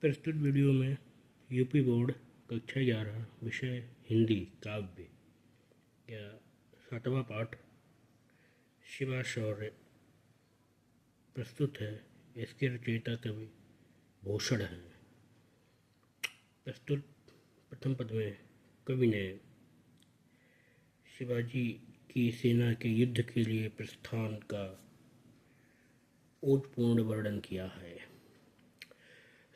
प्रस्तुत वीडियो में UP board कक्षा 11 विषय हिंदी काव्य का 7वां पाठ शिवा शौर्य प्रस्तुत है। इसके रचयिता कवि भूषण हैं। प्रस्तुत प्रथम पद में कवि ने शिवाजी की सेना के युद्ध के लिए प्रस्थान का ओजपूर्ण वर्णन किया है।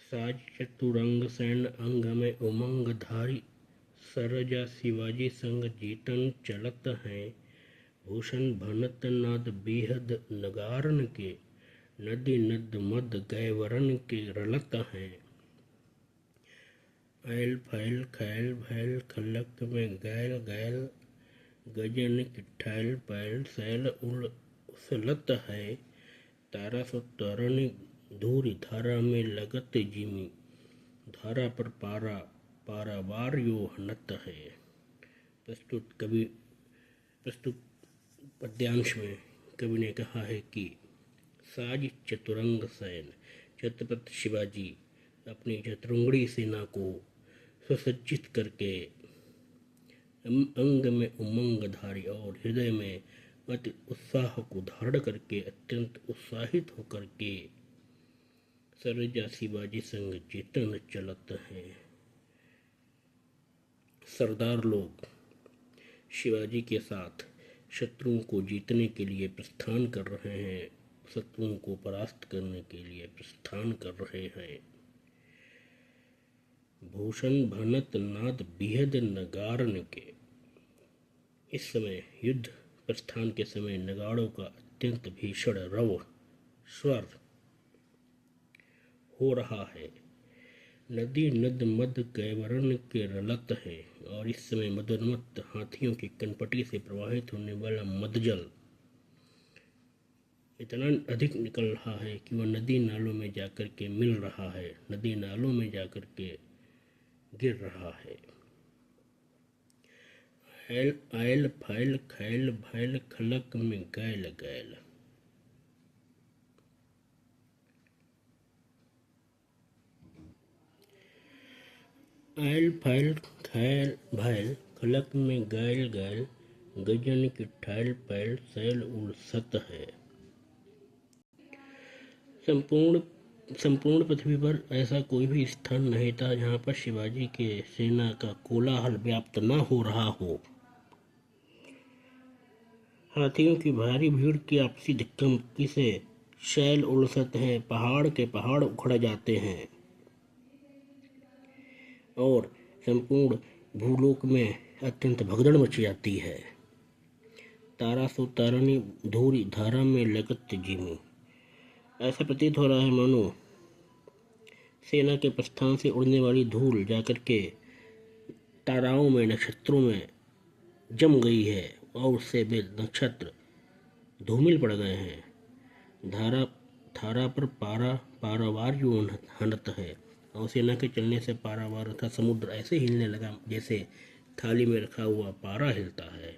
साज चतुरंग सैन्य अंग में उमंग धारी, सरजा शिवाजी संग जीतन चलत हैं। भूषण भनत नाद बेहद नगारन के, नदी नद मद गैवरन के रलत हैं। ऐल फैल खैल भैल खलक में गैल गैल, गजन किठैल पैल सैल उलसलत है। तारा सो तरणी धूरी धारा में लगत जिमी, धारा पर पारा पारावार यो हनत है। प्रस्तुत पद्यांश में कवि ने कहा है कि साज चतुरंग सैन, छत्रपति शिवाजी अपनी चतुरंगड़ी सेना को सुसज्जित करके अंग में उमंग धारी और हृदय में अति उत्साह को धारण करके अत्यंत उत्साहित होकर के सरजा शिवाजी संग जीतन चलत हैं। सरदार लोग शिवाजी के साथ शत्रुओं को जीतने के लिए प्रस्थान कर रहे हैं, शत्रुओं को परास्त करने के लिए प्रस्थान कर रहे हैं। भूषण भनत नाद बेहद नगारन के, इस समय युद्ध प्रस्थान के समय नगाड़ों का अत्यंत भीषण रव स्वर हो रहा है। नदी नद मद कैवरन के रलत है, और इस समय मदोन्मत्त हाथियों की कनपटी से प्रवाहित होने वाला मदजल इतना अधिक निकल रहा है कि वह नदी नालों में जाकर के मिल रहा है, नदी नालों में जाकर के गिर रहा है। ऐल फैल खैल भैल खलक में गैल गैल, ऐल फैल खैल भैल खलक में गैल गैल, गजन की ठैल पैल सैल उलसत है। संपूर्ण पृथ्वी पर ऐसा कोई भी स्थान नहीं था जहाँ पर शिवाजी के सेना का कोलाहल व्याप्त न हो रहा हो। हाथियों की भारी भीड़ की आपसी धक्का मुक्की से शैल उलसत हैं, पहाड़ के पहाड़ उखड़ जाते हैं और संपूर्ण भूलोक में अत्यंत भगदड़ मच जाती है। तारा सो तारणी धूरी धारा में लगत जिमी, ऐसा प्रतीत हो रहा है मानो सेना के प्रस्थान से उड़ने वाली धूल जाकर के ताराओं में नक्षत्रों में जम गई है और उससे वे नक्षत्र धूमिल पड़ गए हैं। धारा पर पारा पारावार जो हनत है, और सेना के चलने से पारावार तथा समुद्र ऐसे हिलने लगा जैसे थाली में रखा हुआ पारा हिलता है।